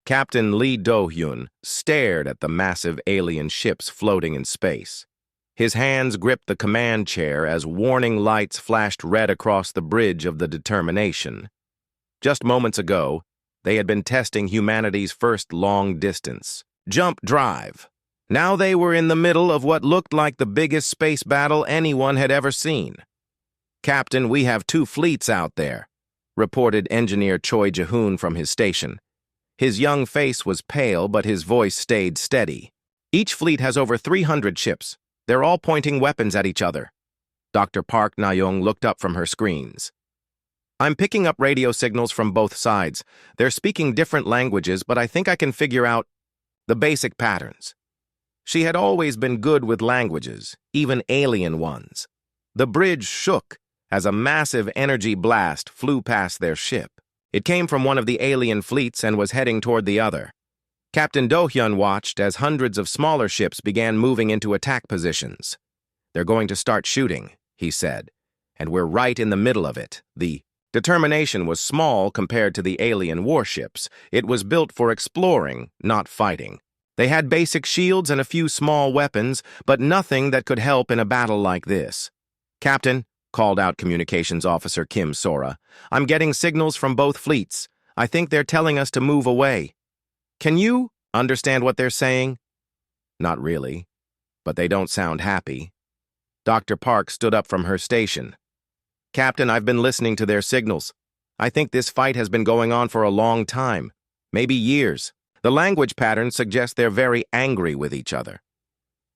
Captain Lee Do-hyun stared at the massive alien ships floating in space. His hands gripped the command chair as warning lights flashed red across the bridge of the Determination. Just moments ago, they had been testing humanity's first long-distance jump drive. Now they were in the middle of what looked like the biggest space battle anyone had ever seen. "Captain, we have 2 fleets out there," reported Engineer Choi Jae-hoon from his station. His young face was pale, but his voice stayed steady. "Each fleet has over 300 ships. They're all pointing weapons at each other." Dr. Park Na-young looked up from her screens. "I'm picking up radio signals from both sides. They're speaking different languages, but I think I can figure out the basic patterns." She had always been good with languages, even alien ones. The bridge shook as a massive energy blast flew past their ship. It came from one of the alien fleets and was heading toward the other. Captain Do-hyun watched as hundreds of smaller ships began moving into attack positions. "They're going to start shooting," he said, "and we're right in the middle of it." The Determination was small compared to the alien warships. It was built for exploring, not fighting. They had basic shields and a few small weapons, but nothing that could help in a battle like this. "Captain," called out Communications Officer Kim Sora, "I'm getting signals from both fleets. I think they're telling us to move away. Can you understand what they're saying?" "Not really, but they don't sound happy." Dr. Park stood up from her station. "Captain, I've been listening to their signals. I think this fight has been going on for a long time, maybe years. The language patterns suggest they're very angry with each other."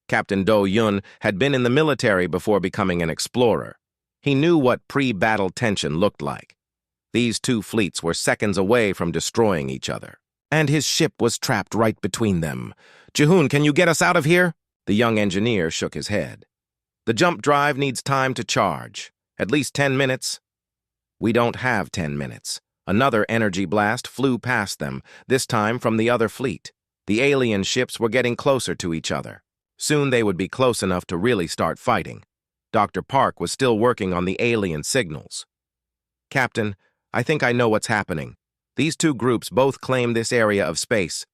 Captain Do-hyun had been in the military before becoming an explorer. He knew what pre-battle tension looked like. These 2 fleets were seconds away from destroying each other. And his ship was trapped right between them. "Jae-hoon, can you get us out of here?" The young engineer shook his head. "The jump drive needs time to charge. At least 10 minutes. "We don't have 10 minutes. Another energy blast flew past them, this time from the other fleet. The alien ships were getting closer to each other. Soon they would be close enough to really start fighting. Dr. Park was still working on the alien signals. "Captain, I think I know what's happening. These 2 groups both claim this area of space.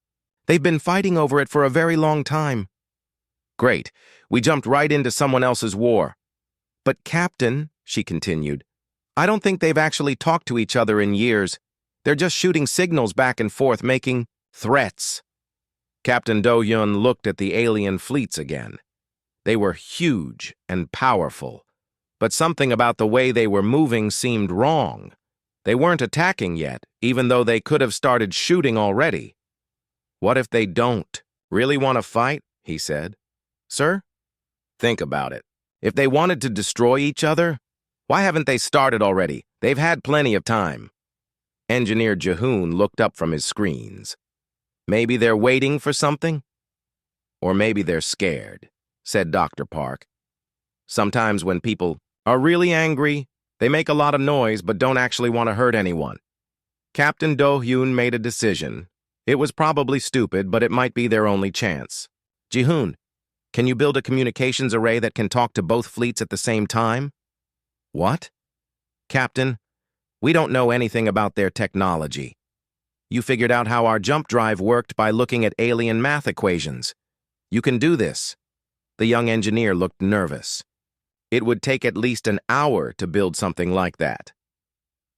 They've been fighting over it for a very long time." "Great. We jumped right into someone else's war." "But Captain," she continued, "I don't think they've actually talked to each other in years. They're just shooting signals back and forth, making threats." Captain Do-hyun looked at the alien fleets again. They were huge and powerful, but something about the way they were moving seemed wrong. They weren't attacking yet, even though they could have started shooting already. "What if they don't really want to fight?" he said. "Sir? Think about it. If they wanted to destroy each other, why haven't they started already? They've had plenty of time." Engineer Jae-hoon looked up from his screens. "Maybe they're waiting for something? Or maybe they're scared," said Dr. Park. "Sometimes when people are really angry, they make a lot of noise but don't actually want to hurt anyone." Captain Do-hyun made a decision. It was probably stupid, but it might be their only chance. "Jae-hoon, can you build a communications array that can talk to both fleets at the same time?" "What?" "Captain, we don't know anything about their technology. You figured out how our jump drive worked by looking at alien math equations. You can do this." The young engineer looked nervous. "It would take at least an hour to build something like that."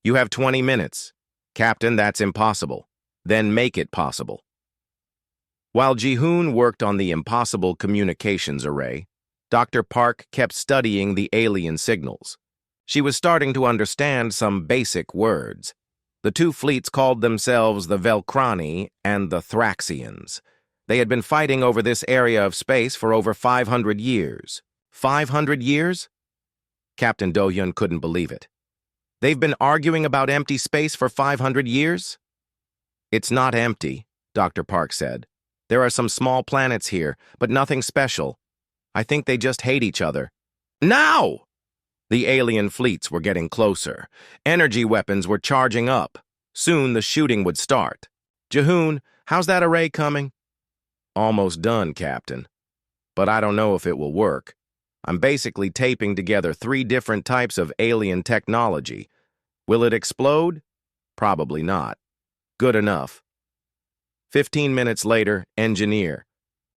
"You have 20 minutes. "Captain, that's impossible." "Then make it possible." While Jae-hoon worked on the impossible communications array, Dr. Park kept studying the alien signals. She was starting to understand some basic words. The 2 fleets called themselves the Velkrani and the Thraxians. They had been fighting over this area of space for over 500 years. 500 years? Captain Do-hyun couldn't believe it. They've been arguing about empty space for 500 years? "It's not empty," Dr. Park said. "There are some small planets here, but nothing special. I think they just hate each other." "Now!" The alien fleets were getting closer. Energy weapons were charging up. Soon the shooting would start. "Jae-hoon, how's that array coming?" "Almost done, Captain. But I don't know if it will work. I'm basically taping together 3 different types of alien technology. Will it explode? Probably not. Good enough." 15 minutes later, engineer.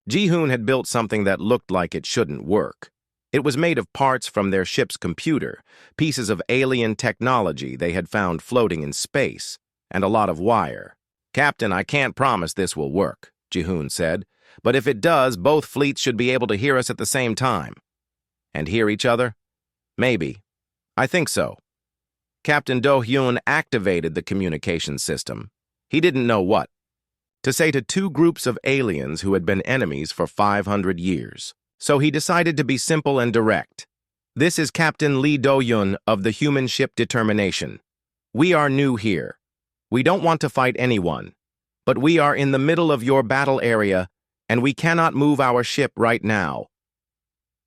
Ji-hoon had built something that looked like it shouldn't work. It was made of parts from their ship's computer, pieces of alien technology they had found floating in space, and a lot of wire. "Captain, I can't promise this will work," Ji-hoon said, "but if it does, both fleets should be able to hear us at the same time." "And hear each other?" "Maybe. I think so." Captain Do-hyun activated the communication system. He didn't know what to say to two groups of aliens who had been enemies for 500 years. So he decided to be simple and direct. "This is Captain Lee Do-hyun of the human ship Determination. We are new here. We don't want to fight anyone, but we are in the middle of your battle area, and we cannot move our ship right now."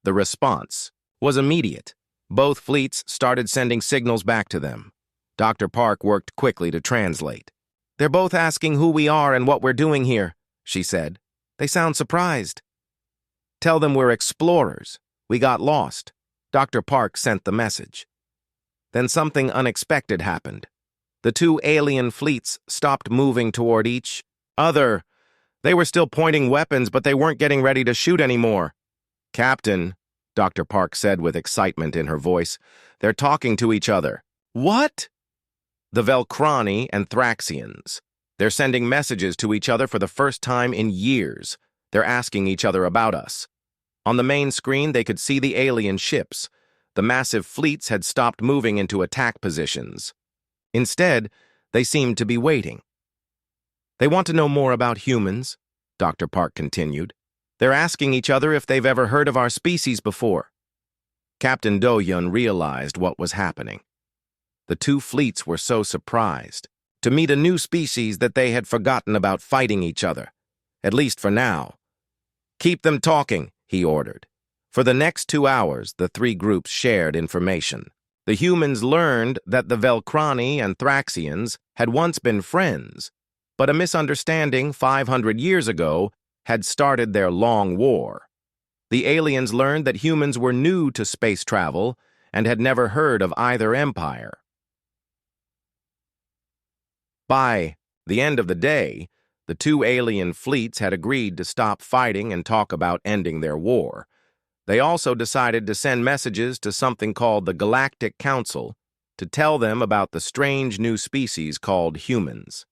The response was immediate. Both fleets started sending signals back to them. Dr. Park worked quickly to translate. "They're both asking who we are and what we're doing here," she said. "They sound surprised." "Tell them we're explorers. We got lost." Dr. Park sent the message. Then something unexpected happened. The two alien fleets stopped moving toward each other. They were still pointing weapons, but they weren't getting ready to shoot anymore. "Captain," Dr. Park said with excitement in her voice, "they're talking to each other." "What?" "The Velcrani and Thraxians. They're sending messages to each other for the first time in years. They're asking each other about us." On the main screen, they could see the alien ships. The massive fleets had stopped moving into attack positions. Instead, they seemed to be waiting. "They want to know more about humans," Dr. Park continued. "They're asking each other if they've ever heard of our species before." Captain Do-hyun realized what was happening. The two fleets were so surprised to meet a new species that they had forgotten about fighting each other, at least for now. "Keep them talking," he ordered. For the next 2 hours, the three groups shared information. The humans learned that the Velcrani and Thraxians had once been friends, but a misunderstanding 500 years ago had started their long war. The aliens learned that humans were new to space travel and had never heard of either empire. By the end of the day, the two alien fleets had agreed to stop fighting and talk about ending their war. They also decided to send messages to something called the Galactic Council to tell them about the strange new species called humans.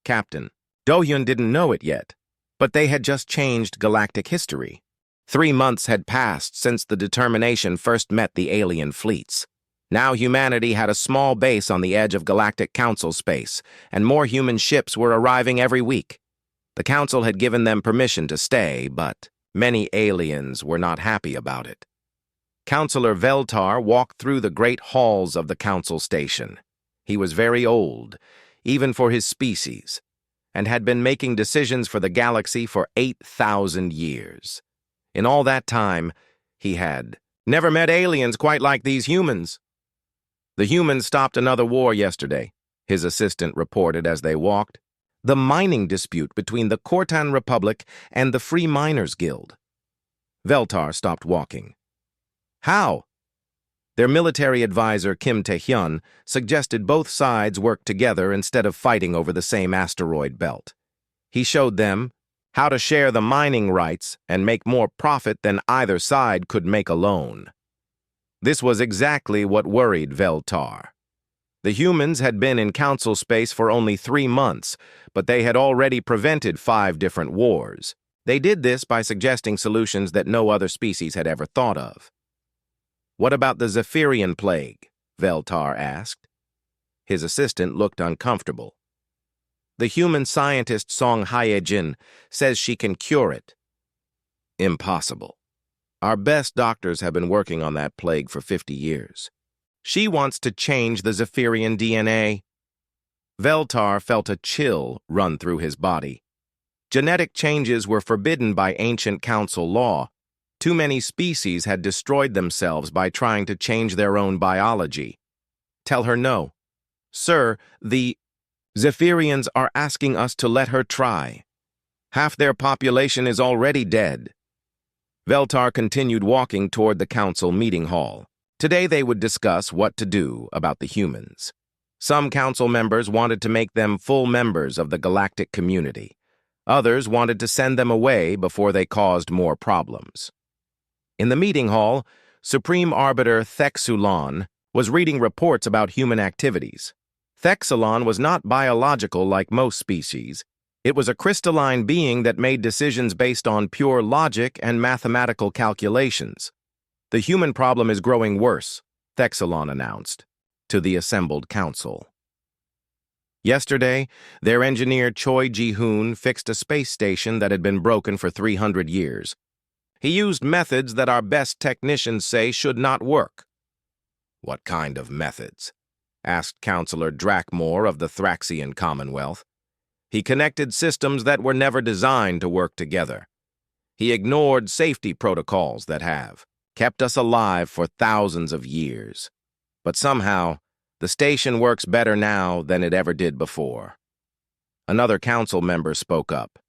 Captain Do-hyun didn't know it yet, but they had just changed galactic history. 3 months had passed since the Determination first met the alien fleets. Now humanity had a small base on the edge of Galactic Council space, and more human ships were arriving every week. The Council had given them permission to stay, but many aliens were not happy about it. Counselor Veltar walked through the great halls of the Council station. He was very old, even for his species, and had been making decisions for the galaxy for 8,000 years. In all that time, he had never met aliens quite like these humans. "The humans stopped another war yesterday," his assistant reported as they walked. "The mining dispute between the Kortan Republic and the Free Miners Guild." Veltar stopped walking. "How?" Their military advisor, Kim Tae-hyun, suggested both sides work together instead of fighting over the same asteroid belt. He showed them how to share the mining rights and make more profit than either side could make alone. This was exactly what worried Veltar. The humans had been in Council space for only 3 months, but they had already prevented 5 different wars. They did this by suggesting solutions that no other species had ever thought of. "What about the Zephyrian plague?" Veltar asked. His assistant looked uncomfortable. "The human scientist Song Hye-jin says she can cure it." "Impossible. Our best doctors have been working on that plague for 50 years. She wants to change the Zephyrian DNA." Veltar felt a chill run through his body. Genetic changes were forbidden by ancient council law. Too many species had destroyed themselves by trying to change their own biology. "Tell her no." "Sir, the Zephyrians are asking us to let her try. Half their population is already dead." Veltar continued walking toward the council meeting hall. Today they would discuss what to do about the humans. Some council members wanted to make them full members of the galactic community. Others wanted to send them away before they caused more problems. In the meeting hall, Supreme Arbiter Thexulon was reading reports about human activities. Thexulon was not biological like most species. It was a crystalline being that made decisions based on pure logic and mathematical calculations. The human problem is growing worse, Thexulon announced to the assembled council. Yesterday, their engineer Choi Ji-hoon fixed a space station that had been broken for 300 years. He used methods that our best technicians say should not work. What kind of methods? Asked Counselor Drakmore of the Thraxian Commonwealth. He connected systems that were never designed to work together. He ignored safety protocols that have kept us alive for thousands of years. But somehow, the station works better now than it ever did before. Another council member spoke up.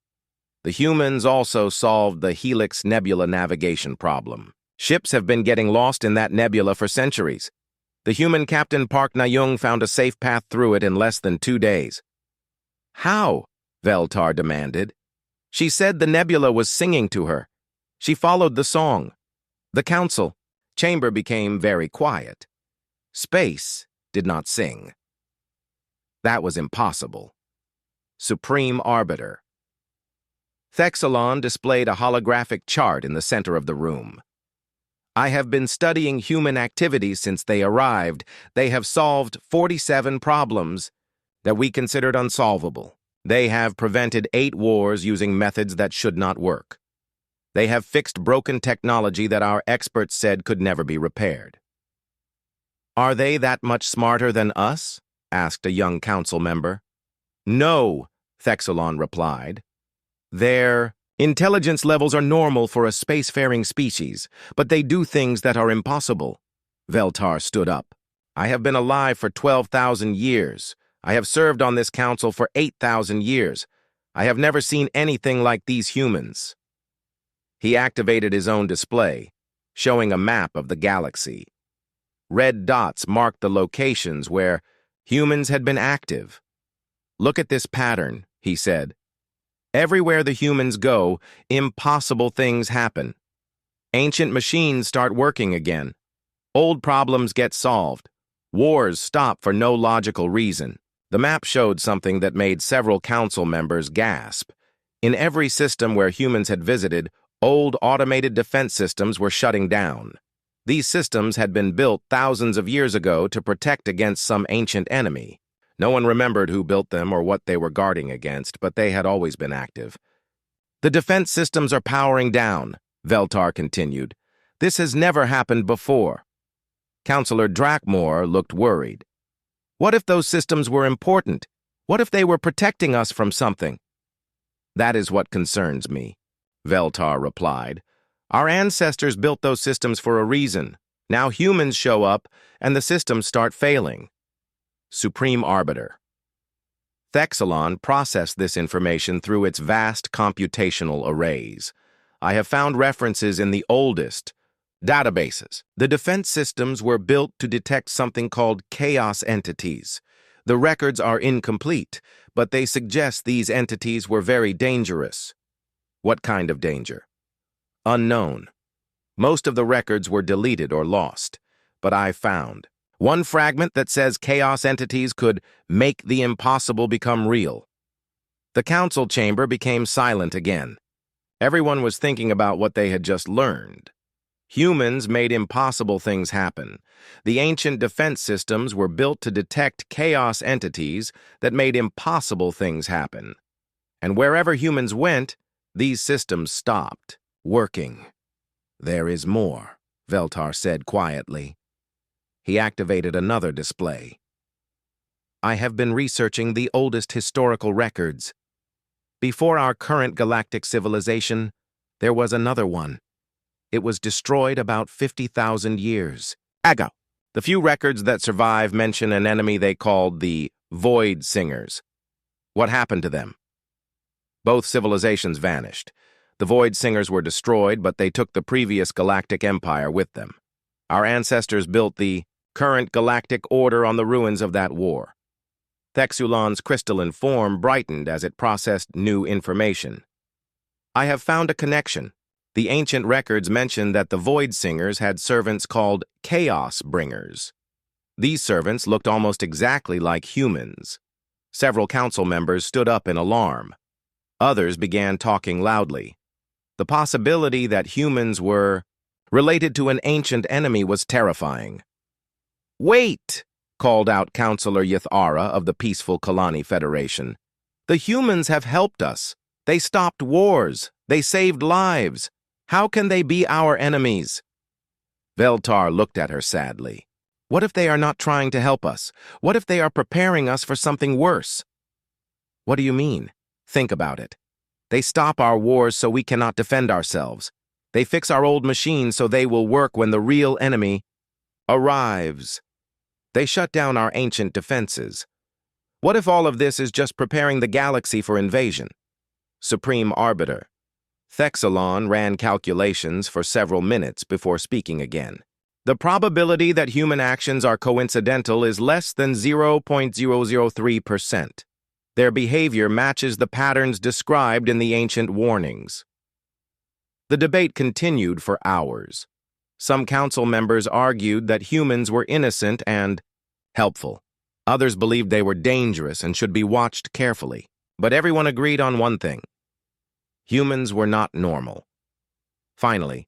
The humans also solved the Helix Nebula navigation problem. Ships have been getting lost in that nebula for centuries. The human Captain Park Na-young found a safe path through it in less than 2 days. How? Veltar demanded. She said the nebula was singing to her. She followed the song. The council chamber became very quiet. Space did not sing. That was impossible. Supreme Arbiter. Thexulon displayed a holographic chart in the center of the room. I have been studying human activities since they arrived. They have solved 47 problems that we considered unsolvable. They have prevented 8 wars using methods that should not work. They have fixed broken technology that our experts said could never be repaired. Are they that much smarter than us? Asked a young council member. No, Thexulon replied. Their intelligence levels are normal for a spacefaring species, but they do things that are impossible. Veltar stood up. I have been alive for 12,000 years. I have served on this council for 8,000 years. I have never seen anything like these humans. He activated his own display, showing a map of the galaxy. Red dots marked the locations where humans had been active. Look at this pattern, he said. Everywhere the humans go, impossible things happen. Ancient machines start working again. Old problems get solved. Wars stop for no logical reason. The map showed something that made several council members gasp. In every system where humans had visited, old automated defense systems were shutting down. These systems had been built thousands of years ago to protect against some ancient enemy. No one remembered who built them or what they were guarding against, but they had always been active. The defense systems are powering down, Veltar continued. This has never happened before. Counselor Drakmore looked worried. What if those systems were important? What if they were protecting us from something? That is what concerns me, Veltar replied. Our ancestors built those systems for a reason. Now humans show up, and the systems start failing. Supreme Arbiter. Thexulon processed this information through its vast computational arrays. I have found references in the oldest databases. The defense systems were built to detect something called chaos entities. The records are incomplete, but they suggest these entities were very dangerous. What kind of danger? Unknown. Most of the records were deleted or lost, but I found one fragment that says chaos entities could make the impossible become real. The council chamber became silent again. Everyone was thinking about what they had just learned. Humans made impossible things happen. The ancient defense systems were built to detect chaos entities that made impossible things happen. And wherever humans went, these systems stopped working. There is more, Veltar said quietly. He activated another display. I have been researching the oldest historical records. Before our current galactic civilization, there was another one. It was destroyed about 50,000 years ago. The few records that survive mention an enemy they called the Void Singers. What happened to them? Both civilizations vanished. The Void Singers were destroyed, but they took the previous galactic empire with them. Our ancestors built the current galactic order on the ruins of that war. Thexulon's crystalline form brightened as it processed new information. I have found a connection. The ancient records mention that the Void Singers had servants called Chaos Bringers. These servants looked almost exactly like humans. Several council members stood up in alarm. Others began talking loudly. The possibility that humans were related to an ancient enemy was terrifying. "Wait!" called out Councillor Yithara of the Peaceful Kalani Federation. "The humans have helped us. They stopped wars. They saved lives. How can they be our enemies?" Veltar looked at her sadly. "What if they are not trying to help us? What if they are preparing us for something worse?" "What do you mean? Think about it. They stop our wars so we cannot defend ourselves. They fix our old machines so they will work when the real enemy arrives. They shut down our ancient defenses. What if all of this is just preparing the galaxy for invasion?" Supreme Arbiter. Thexulon ran calculations for several minutes before speaking again. "The probability that human actions are coincidental is less than 0.003%. Their behavior matches the patterns described in the ancient warnings." The debate continued for hours. Some council members argued that humans were innocent and helpful. Others believed they were dangerous and should be watched carefully. But everyone agreed on one thing: humans were not normal. Finally,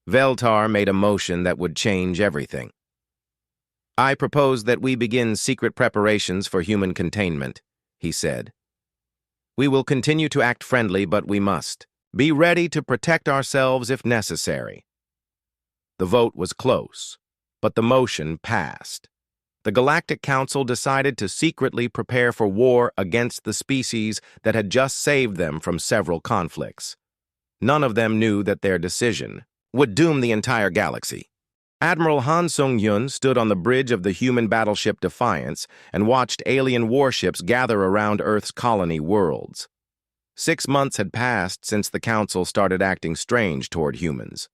Veltar made a motion that would change everything. "I propose that we begin secret preparations for human containment," he said. "We will continue to act friendly, but we must be ready to protect ourselves if necessary." The vote was close, but the motion passed. The Galactic Council decided to secretly prepare for war against the species that had just saved them from several conflicts. None of them knew that their decision would doom the entire galaxy. Admiral Han Sung-yun stood on the bridge of the human battleship Defiance and watched alien warships gather around Earth's colony worlds. 6 months had passed since the Council started acting strange toward humans.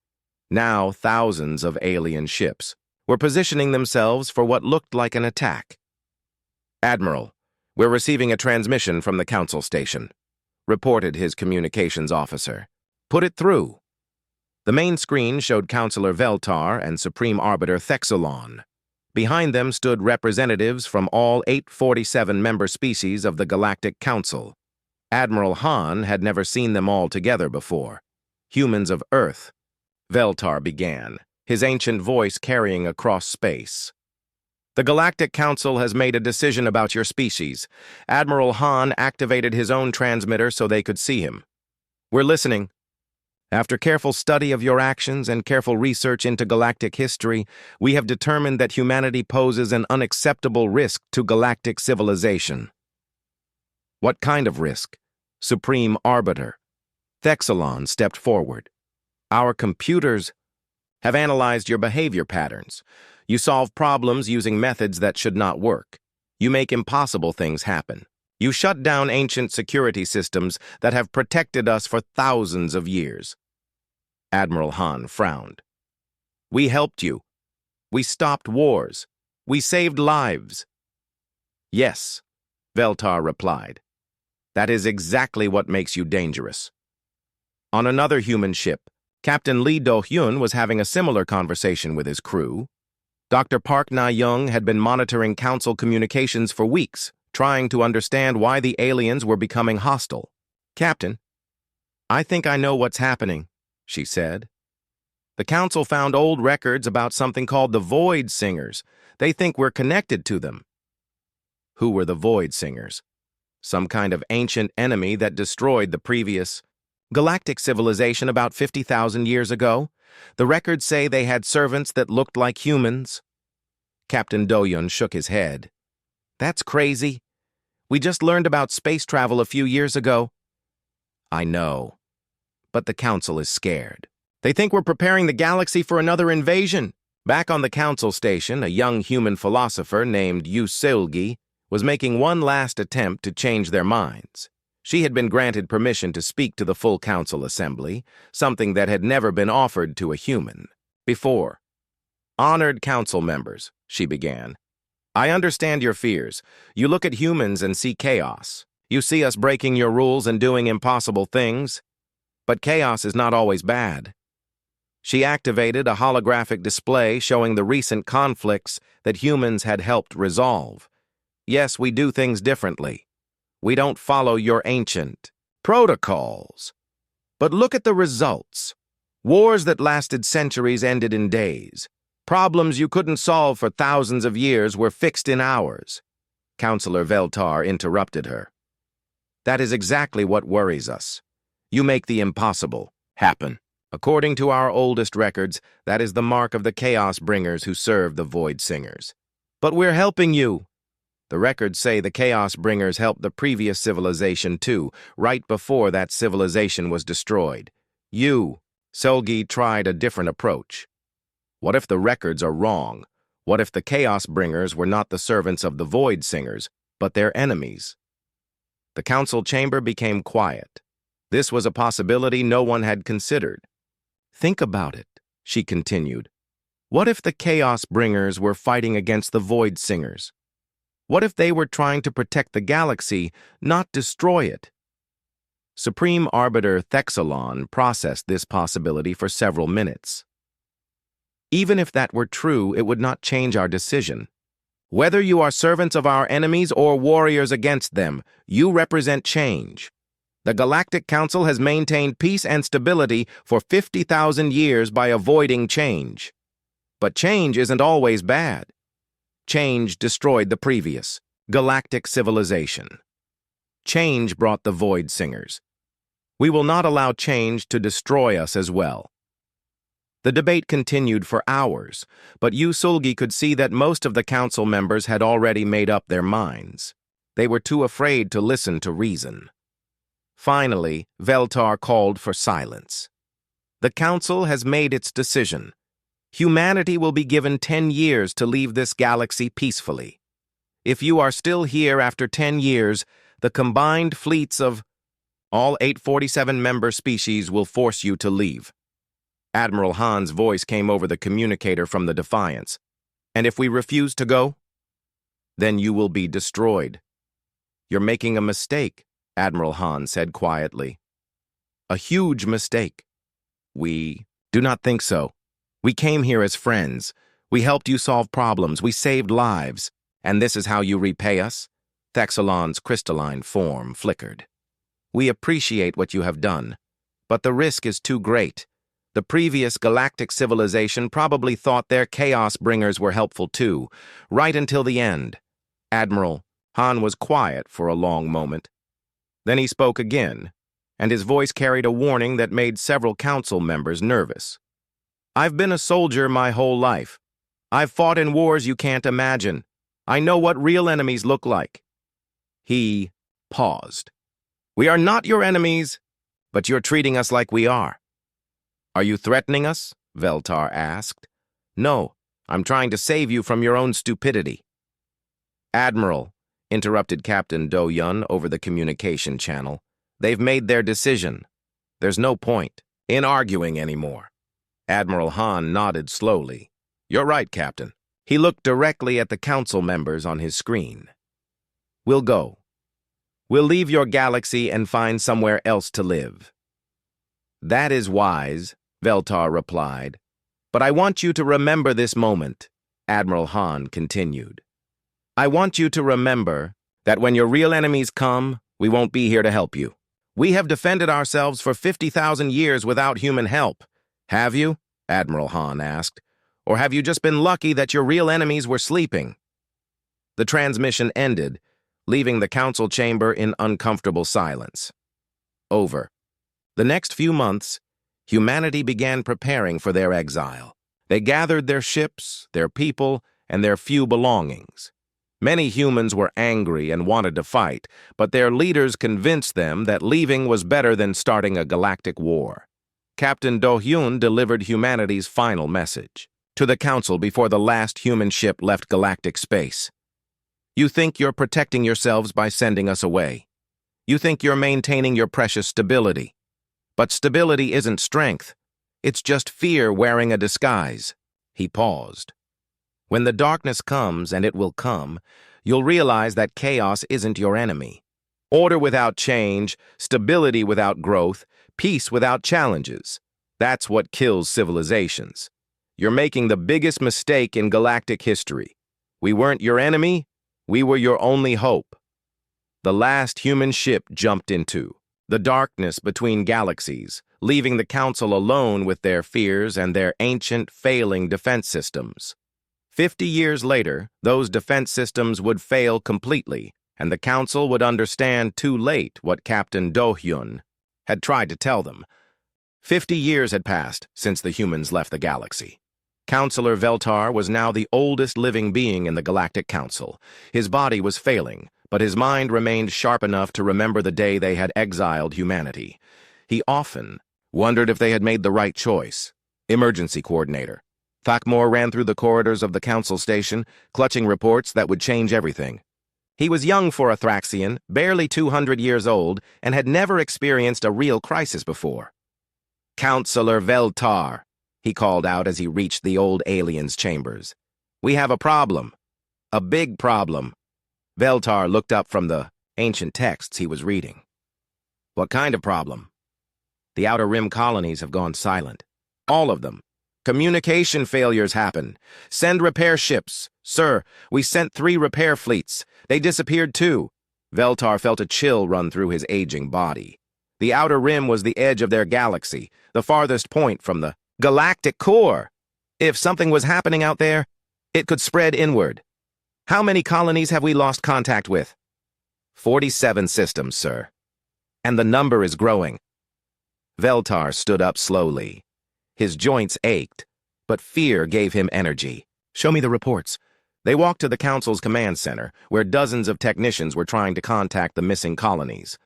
Now thousands of alien ships were positioning themselves for what looked like an attack. "Admiral, we're receiving a transmission from the Council station," reported his communications officer. "Put it through." The main screen showed Councillor Veltar and Supreme Arbiter Thexulon. Behind them stood representatives from all 847 member species of the Galactic Council. Admiral Han had never seen them all together before. "Humans of Earth," Veltar began, his ancient voice carrying across space. "The Galactic Council has made a decision about your species." Admiral Han activated his own transmitter so they could see him. "We're listening. After careful study of your actions and careful research into galactic history, we have determined that humanity poses an unacceptable risk to galactic civilization." "What kind of risk?" Supreme Arbiter. Thexulon stepped forward. "Our computers have analyzed your behavior patterns. You solve problems using methods that should not work. You make impossible things happen. You shut down ancient security systems that have protected us for thousands of years." Admiral Han frowned. "We helped you. We stopped wars. We saved lives." "Yes," Veltar replied. "That is exactly what makes you dangerous." On another human ship, Captain Lee Do-hyun was having a similar conversation with his crew. Dr. Park Na-young had been monitoring Council communications for weeks, trying to understand why the aliens were becoming hostile. "Captain, I think I know what's happening," she said. "The Council found old records about something called the Void Singers. They think we're connected to them." Who were the Void Singers? Some kind of ancient enemy that destroyed the previous galactic civilization about 50,000 years ago? The records say they had servants that looked like humans. Captain Do-hyun shook his head. "That's crazy. We just learned about space travel a few years ago." "I know. But the Council is scared. They think we're preparing the galaxy for another invasion." Back on the Council station, a young human philosopher named Yu Seulgi was making one last attempt to change their minds. She had been granted permission to speak to the full Council assembly, something that had never been offered to a human before. "Honored Council members," she began, I understand your fears. You look at humans and see chaos. You see us breaking your rules and doing impossible things. But chaos is not always bad. She activated a holographic display showing the recent conflicts that humans had helped resolve. Yes, we do things differently. We don't follow your ancient protocols. But look at the results. Wars that lasted centuries ended in days. Problems you couldn't solve for thousands of years were fixed in hours. Counselor Veltar interrupted her. That is exactly what worries us. You make the impossible happen. According to our oldest records, that is the mark of the Chaos Bringers who serve the Void Singers. But we're helping you. The records say the Chaos Bringers helped the previous civilization too, right before that civilization was destroyed. Solgi tried a different approach. What if the records are wrong? What if the Chaos Bringers were not the servants of the Void Singers, but their enemies? The council chamber became quiet. This was a possibility no one had considered. Think about it, she continued. What if the Chaos Bringers were fighting against the Void Singers? What if they were trying to protect the galaxy, not destroy it? Supreme Arbiter Thexalon processed this possibility for several minutes. Even if that were true, it would not change our decision. Whether you are servants of our enemies or warriors against them, you represent change. The Galactic Council has maintained peace and stability for 50,000 years by avoiding change. But change isn't always bad. Change destroyed the previous galactic civilization. Change brought the Void Singers. We will not allow change to destroy us as well. The debate continued for hours, but Sulgi could see that most of the council members had already made up their minds. They were too afraid to listen to reason. Finally, Veltar called for silence. The council has made its decision. Humanity will be given 10 years to leave this galaxy peacefully. If you are still here after 10 years, the combined fleets of all 847 member species will force you to leave. Admiral Han's voice came over the communicator from the Defiance. And if we refuse to go? Then you will be destroyed. You're making a mistake, Admiral Han said quietly. A huge mistake. We do not think so. We came here as friends. We helped you solve problems. We saved lives. And this is how you repay us? Thexalon's crystalline form flickered. We appreciate what you have done, but the risk is too great. The previous galactic civilization probably thought their Chaos Bringers were helpful too, right until the end. Admiral Han was quiet for a long moment. Then he spoke again, and his voice carried a warning that made several council members nervous. I've been a soldier my whole life. I've fought in wars you can't imagine. I know what real enemies look like. He paused. We are not your enemies, but you're treating us like we are. Are you threatening us? Veltar asked. No, I'm trying to save you from your own stupidity. Admiral, interrupted Captain Do-Yun over the communication channel. They've made their decision. There's no point in arguing anymore. Admiral Han nodded slowly. You're right, Captain. He looked directly at the council members on his screen. We'll go. We'll leave your galaxy and find somewhere else to live. That is wise, Veltar replied. But I want you to remember this moment, Admiral Han continued. I want you to remember that when your real enemies come, we won't be here to help you. We have defended ourselves for 50,000 years without human help. Have you? Admiral Han asked. Or have you just been lucky that your real enemies were sleeping? The transmission ended, leaving the council chamber in uncomfortable silence. Over. The next few months, humanity began preparing for their exile. They gathered their ships, their people, and their few belongings. Many humans were angry and wanted to fight, but their leaders convinced them that leaving was better than starting a galactic war. Captain Do-Hyun delivered humanity's final message to the council before the last human ship left galactic space. You think you're protecting yourselves by sending us away. You think you're maintaining your precious stability. But stability isn't strength. It's just fear wearing a disguise. He paused. When the darkness comes, and it will come, you'll realize that chaos isn't your enemy. Order without change, stability without growth, peace without challenges. That's what kills civilizations. You're making the biggest mistake in galactic history. We weren't your enemy, we were your only hope. The last human ship jumped into the darkness between galaxies, leaving the Council alone with their fears and their ancient, failing defense systems. 50 years later, those defense systems would fail completely, and the Council would understand too late what Captain Do-hyun had tried to tell them. 50 years had passed since the humans left the galaxy. Counselor Veltar was now the oldest living being in the Galactic Council. His body was failing, but his mind remained sharp enough to remember the day they had exiled humanity. He often wondered if they had made the right choice. Emergency coordinator. Thakmor ran through the corridors of the council station, clutching reports that would change everything. He was young for a Thraxian, barely 200 years old, and had never experienced a real crisis before. "Counselor Veltar," he called out as he reached the old alien's chambers. "We have a problem. A big problem." Veltar looked up from the ancient texts he was reading. "What kind of problem?" "The Outer Rim colonies have gone silent. All of them. Communication failures happen. Send repair ships. Sir, we sent 3 repair fleets. They disappeared too." Veltar felt a chill run through his aging body. The Outer Rim was the edge of their galaxy, the farthest point from the galactic core. If something was happening out there, it could spread inward. "How many colonies have we lost contact with?" 47 systems, sir. And the number is growing. Veltar stood up slowly. His joints ached, but fear gave him energy. "Show me the reports." They walked to the Council's command center, where dozens of technicians were trying to contact the missing colonies.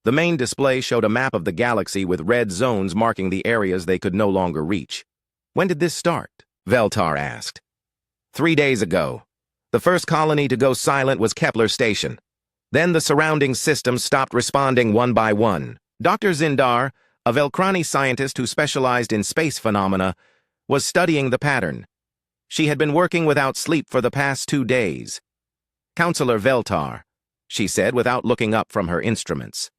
The main display showed a map of the galaxy with red zones marking the areas they could no longer reach. "When did this start?" Veltar asked. 3 days ago. The first colony to go silent was Kepler Station. Then the surrounding systems stopped responding one by one. Dr. Zindar, a Velkrani scientist who specialized in space phenomena, was studying the pattern. She had been working without sleep for the past 2 days. "Counselor Veltar," she said without looking up from her instruments.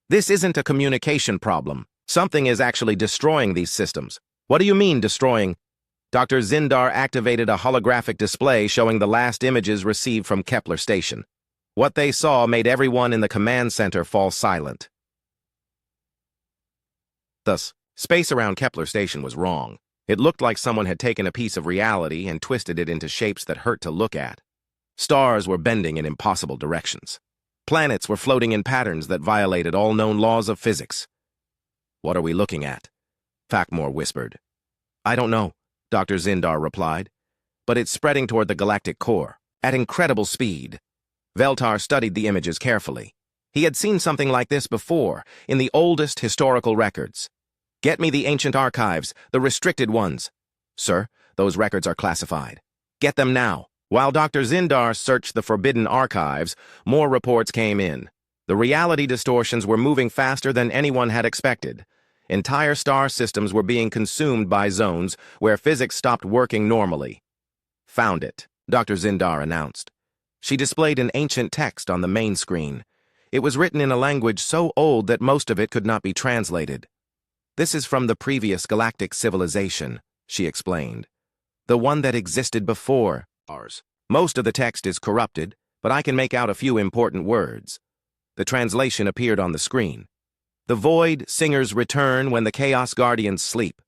"This isn't a communication problem. Something is actually destroying these systems." "What do you mean, destroying?" Dr. Zindar activated a holographic display showing the last images received from Kepler Station. What they saw made everyone in the command center fall silent. Thus, space around Kepler Station was wrong. It looked like someone had taken a piece of reality and twisted it into shapes that hurt to look at. Stars were bending in impossible directions. Planets were floating in patterns that violated all known laws of physics. "What are we looking at?" Thakmor whispered. "I don't know," Dr. Zindar replied, "but it's spreading toward the galactic core, at incredible speed." Veltar studied the images carefully. He had seen something like this before, in the oldest historical records. "Get me the ancient archives, the restricted ones." "Sir, those records are classified." "Get them now." While Dr. Zindar searched the forbidden archives, more reports came in. The reality distortions were moving faster than anyone had expected. Entire star systems were being consumed by zones where physics stopped working normally. "Found it," Dr. Zindar announced. She displayed an ancient text on the main screen. It was written in a language so old that most of it could not be translated. "This is from the previous galactic civilization," she explained. "The one that existed before ours. Most of the text is corrupted, but I can make out a few important words." The translation appeared on the screen. "The void singers return when the Chaos Guardians sleep.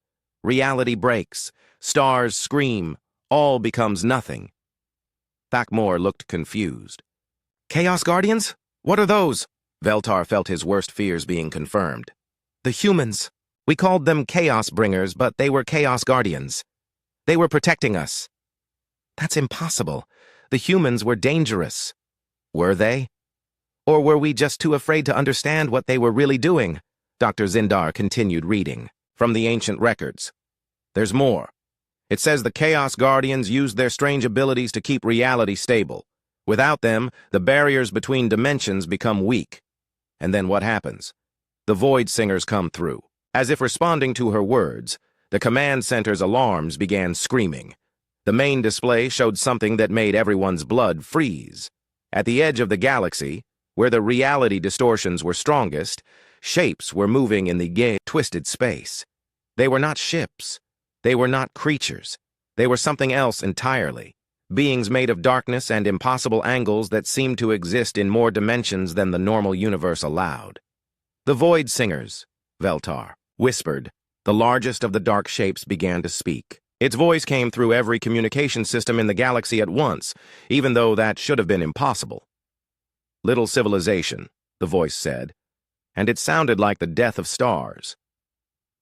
Reality breaks. Stars scream. All becomes nothing." Thakmor looked confused. "Chaos Guardians? What are those?" Veltar felt his worst fears being confirmed. "The humans. We called them Chaos Bringers, but they were Chaos Guardians. They were protecting us." "That's impossible. The humans were dangerous." "Were they? Or were we just too afraid to understand what they were really doing?" Dr. Zindar continued reading from the ancient records. "There's more. It says the Chaos Guardians used their strange abilities to keep reality stable. Without them, the barriers between dimensions become weak. And then what happens? The Void Singers come through. As if responding to her words, the command center's alarms began screaming. The main display showed something that made everyone's blood freeze. At the edge of the galaxy, where the reality distortions were strongest, shapes were moving in the gay, twisted space. They were not ships. They were not creatures. They were something else entirely. Beings made of darkness and impossible angles that seemed to exist in more dimensions than the normal universe allowed. The Void Singers, Veltar whispered. The largest of the dark shapes began to speak. Its voice came through every communication system in the galaxy at once, even though that should have been impossible. Little civilization, the voice said, and it sounded like the death of stars.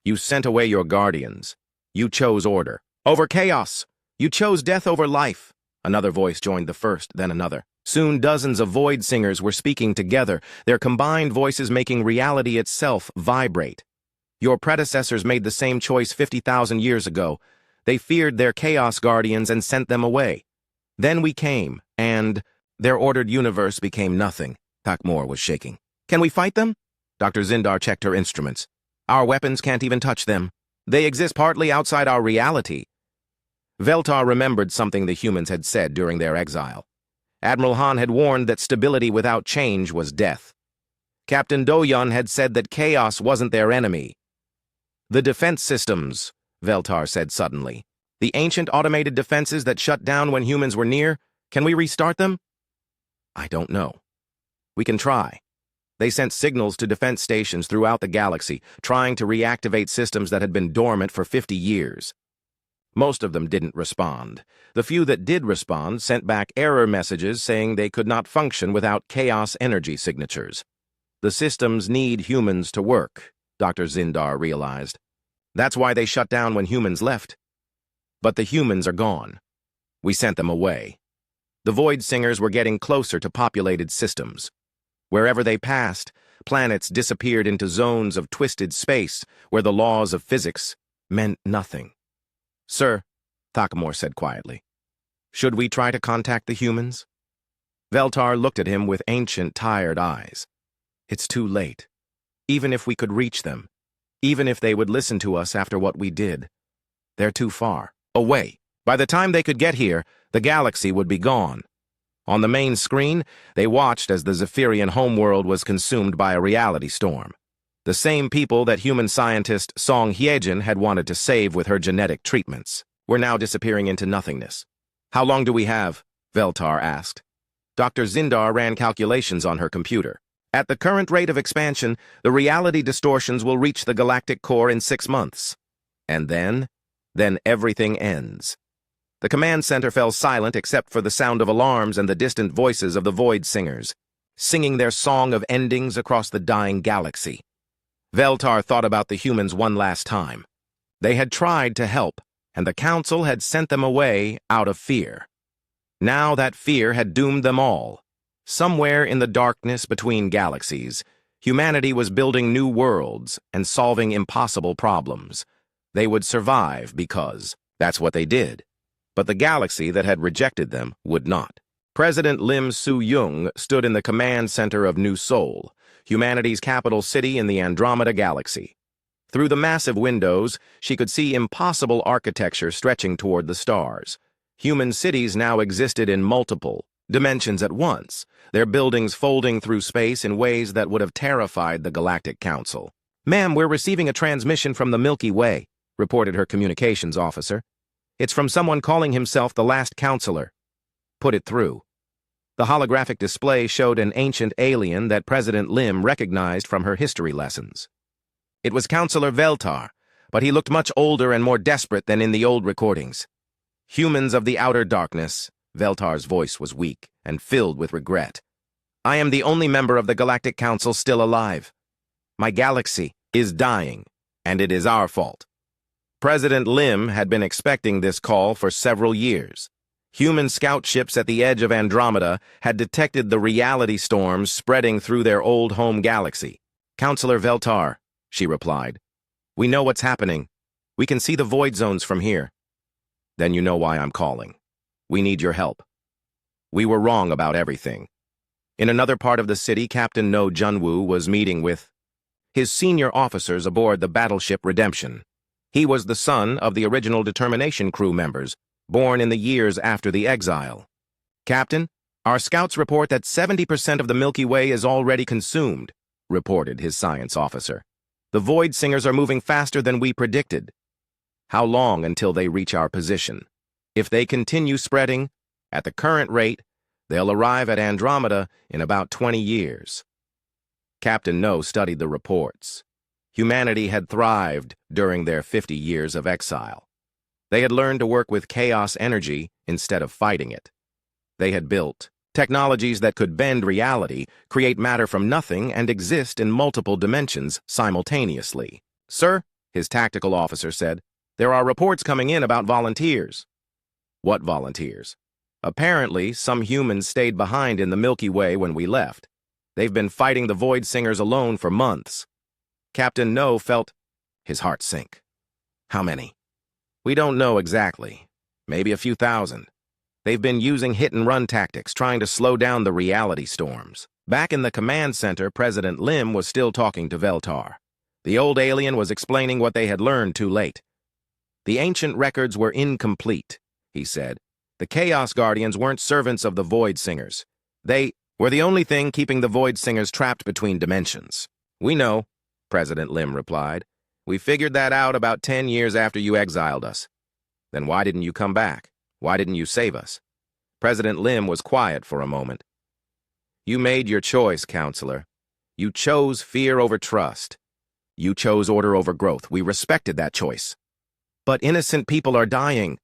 You sent away your guardians. You chose order over chaos. You chose death over life. Another voice joined the first, then another. Soon dozens of Void Singers were speaking together, their combined voices making reality itself vibrate. Your predecessors made the same choice 50,000 years ago. They feared their Chaos Guardians and sent them away. Then we came, and their ordered universe became nothing. Takmor was shaking. Can we fight them? Dr. Zindar checked her instruments. Our weapons can't even touch them. They exist partly outside our reality. Veltar remembered something the humans had said during their exile. Admiral Han had warned that stability without change was death. Captain Doyon had said that chaos wasn't their enemy. The defense systems, Veltar said suddenly. The ancient automated defenses that shut down when humans were near, can we restart them? I don't know. We can try. They sent signals to defense stations throughout the galaxy, trying to reactivate systems that had been dormant for 50 years. Most of them didn't respond. The few that did respond sent back error messages saying they could not function without chaos energy signatures. The systems need humans to work, Dr. Zindar realized. That's why they shut down when humans left. But the humans are gone. We sent them away. The Void Singers were getting closer to populated systems. Wherever they passed, planets disappeared into zones of twisted space where the laws of physics meant nothing. Sir, Takmor said quietly, should we try to contact the humans? Veltar looked at him with ancient, tired eyes. It's too late. Even if we could reach them, even if they would listen to us after what we did, they're too far away. By the time they could get here, the galaxy would be gone. On the main screen, they watched as the Zephyrian homeworld was consumed by a reality storm. The same people that human scientist Song Hyejin had wanted to save with her genetic treatments were now disappearing into nothingness. How long do we have? Veltar asked. Dr. Zindar ran calculations on her computer. At the current rate of expansion, the reality distortions will reach the galactic core in 6 months. And then everything ends. The command center fell silent except for the sound of alarms and the distant voices of the Void Singers, singing their song of endings across the dying galaxy. Veltar thought about the humans one last time. They had tried to help, and the Council had sent them away out of fear. Now that fear had doomed them all. Somewhere in the darkness between galaxies, humanity was building new worlds and solving impossible problems. They would survive because that's what they did. But the galaxy that had rejected them would not. President Lim Su-yung stood in the command center of New Seoul, humanity's capital city in the Andromeda Galaxy. Through the massive windows, she could see impossible architecture stretching toward the stars. Human cities now existed in multiple dimensions at once, their buildings folding through space in ways that would have terrified the Galactic Council. "Ma'am, we're receiving a transmission from the Milky Way," reported her communications officer. "It's from someone calling himself the Last Counselor." "Put it through." The holographic display showed an ancient alien that President Lim recognized from her history lessons. It was Counselor Veltar, but he looked much older and more desperate than in the old recordings. "Humans of the outer darkness," Veltar's voice was weak and filled with regret. "I am the only member of the Galactic Council still alive. My galaxy is dying, and it is our fault." President Lim had been expecting this call for several years. Human scout ships at the edge of Andromeda had detected the reality storms spreading through their old home galaxy. "Counselor Veltar," she replied, "we know what's happening. We can see the void zones from here." "Then you know why I'm calling. We need your help. We were wrong about everything." In another part of the city, Captain No Junwoo was meeting with his senior officers aboard the battleship Redemption. He was the son of the original Determination crew members born in the years after the exile. "Captain, our scouts report that 70% of the Milky Way is already consumed," reported his science officer. "The Void Singers are moving faster than we predicted." "How long until they reach our position?" "If they continue spreading, at the current rate, they'll arrive at Andromeda in about 20 years. Captain No studied the reports. Humanity had thrived during their 50 years of exile. They had learned to work with chaos energy instead of fighting it. They had built technologies that could bend reality, create matter from nothing, and exist in multiple dimensions simultaneously. "Sir," his tactical officer said, "there are reports coming in about volunteers." "What volunteers?" "Apparently, some humans stayed behind in the Milky Way when we left. They've been fighting the Void Singers alone for months." Captain No felt his heart sink. "How many?" "We don't know exactly. Maybe a few thousand. They've been using hit-and-run tactics, trying to slow down the reality storms." Back in the command center, President Lim was still talking to Veltar. The old alien was explaining what they had learned too late. "The ancient records were incomplete," he said. "The Chaos Guardians weren't servants of the Void Singers. They were the only thing keeping the Void Singers trapped between dimensions." "We know," President Lim replied. "We figured that out about 10 years after you exiled us." "Then why didn't you come back? Why didn't you save us?" President Lim was quiet for a moment. "You made your choice, Counselor. You chose fear over trust. You chose order over growth. We respected that choice. But innocent people are dying.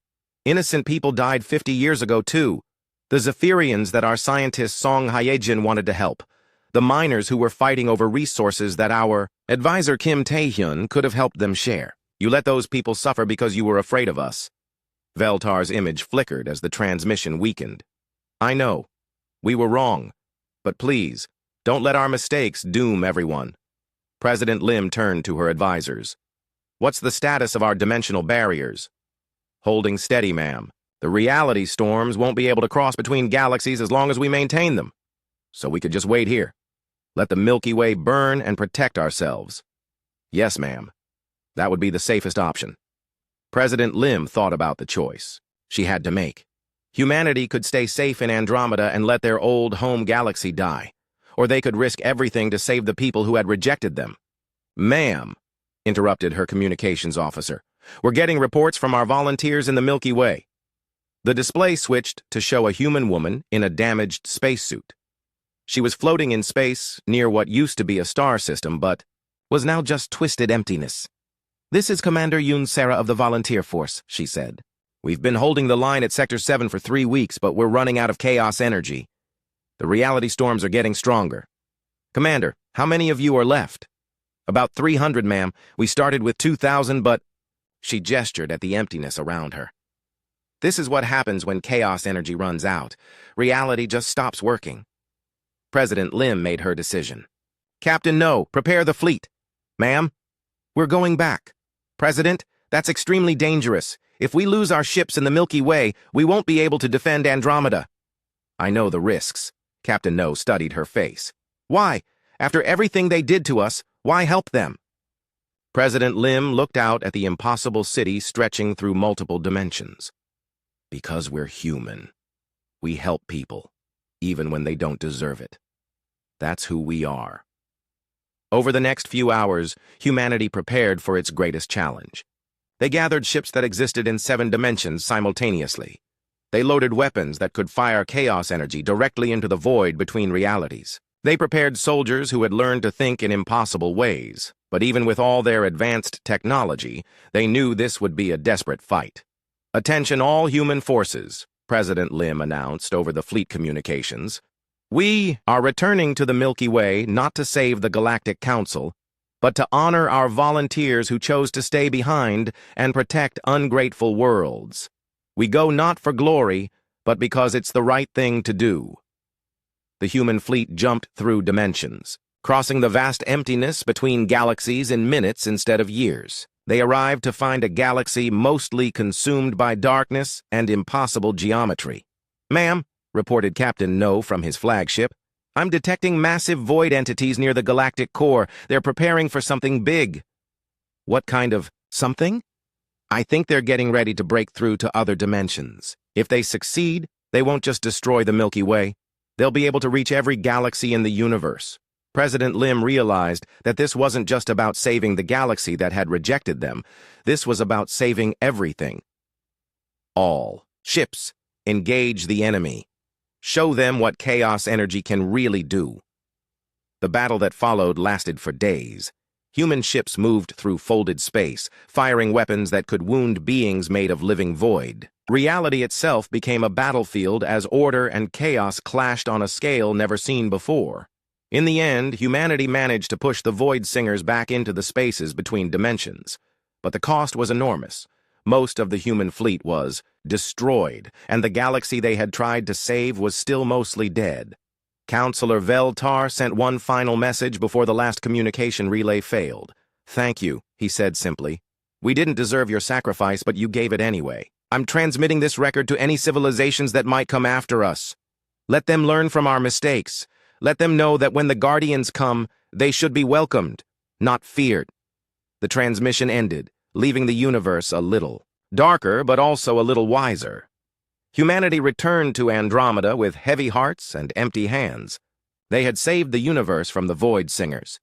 Innocent people died 50 years ago, too. The Zephyrians that our scientist Song Hyejin wanted to help. The miners who were fighting over resources that our advisor Kim Tae-hyun could have helped them share. You let those people suffer because you were afraid of us." Veltar's image flickered as the transmission weakened. "I know. We were wrong. But please, don't let our mistakes doom everyone." President Lim turned to her advisors. "What's the status of our dimensional barriers?" "Holding steady, ma'am. The reality storms won't be able to cross between galaxies as long as we maintain them. So we could just wait here. Let the Milky Way burn and protect ourselves." "Yes, ma'am. That would be the safest option." President Lim thought about the choice she had to make. Humanity could stay safe in Andromeda and let their old home galaxy die, or they could risk everything to save the people who had rejected them. "Ma'am," interrupted her communications officer, "we're getting reports from our volunteers in the Milky Way." The display switched to show a human woman in a damaged spacesuit. She was floating in space near what used to be a star system, but was now just twisted emptiness. "This is Commander Yoon Sarah of the Volunteer Force," she said. "We've been holding the line at Sector 7 for 3 weeks, but we're running out of chaos energy. The reality storms are getting stronger. Commander, how many of you are left?" "About 300, ma'am. We started with 2,000, but..." She gestured at the emptiness around her. "This is what happens when chaos energy runs out. Reality just stops working." President Lim made her decision. "Captain No, prepare the fleet." "Ma'am, we're going back." "President, that's extremely dangerous. If we lose our ships in the Milky Way, we won't be able to defend Andromeda." "I know the risks." Captain No studied her face. "Why? After everything they did to us, why help them?" President Lim looked out at the impossible city stretching through multiple dimensions. "Because we're human. We help people, even when they don't deserve it. That's who we are." Over the next few hours, humanity prepared for its greatest challenge. They gathered ships that existed in 7 dimensions simultaneously. They loaded weapons that could fire chaos energy directly into the void between realities. They prepared soldiers who had learned to think in impossible ways, but even with all their advanced technology, they knew this would be a desperate fight. "Attention all human forces," President Lim announced over the fleet communications. "We are returning to the Milky Way not to save the Galactic Council, but to honor our volunteers who chose to stay behind and protect ungrateful worlds. We go not for glory, but because it's the right thing to do." The human fleet jumped through dimensions, crossing the vast emptiness between galaxies in minutes instead of years. They arrived to find a galaxy mostly consumed by darkness and impossible geometry. "Ma'am," reported Captain No from his flagship, "I'm detecting massive void entities near the galactic core. They're preparing for something big." "What kind of something?" I think they're getting ready to break through to other dimensions. If they succeed, they won't just destroy the Milky Way. They'll be able to reach every galaxy in the universe. President Lim realized that this wasn't just about saving the galaxy that had rejected them. This was about saving everything. All ships, engage the enemy. Show them what chaos energy can really do. The battle that followed lasted for days. Human ships moved through folded space, firing weapons that could wound beings made of living void. Reality itself became a battlefield as order and chaos clashed on a scale never seen before. In the end, humanity managed to push the Void Singers back into the spaces between dimensions. But the cost was enormous. Most of the human fleet was destroyed, and the galaxy they had tried to save was still mostly dead. Counselor Veltar sent one final message before the last communication relay failed. "Thank you," he said simply. "We didn't deserve your sacrifice, but you gave it anyway. I'm transmitting this record to any civilizations that might come after us. Let them learn from our mistakes. Let them know that when the Guardians come, they should be welcomed, not feared." The transmission ended, leaving the universe a little darker, but also a little wiser. Humanity returned to Andromeda with heavy hearts and empty hands. They had saved the universe from the Void Singers,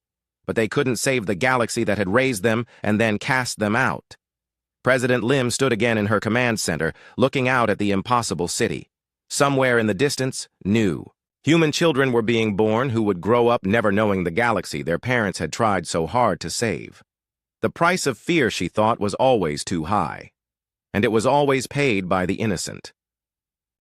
but they couldn't save the galaxy that had raised them and then cast them out. President Lim stood again in her command center, looking out at the impossible city. Somewhere in the distance, new human children were being born who would grow up never knowing the galaxy their parents had tried so hard to save. The price of fear, she thought, was always too high, and it was always paid by the innocent.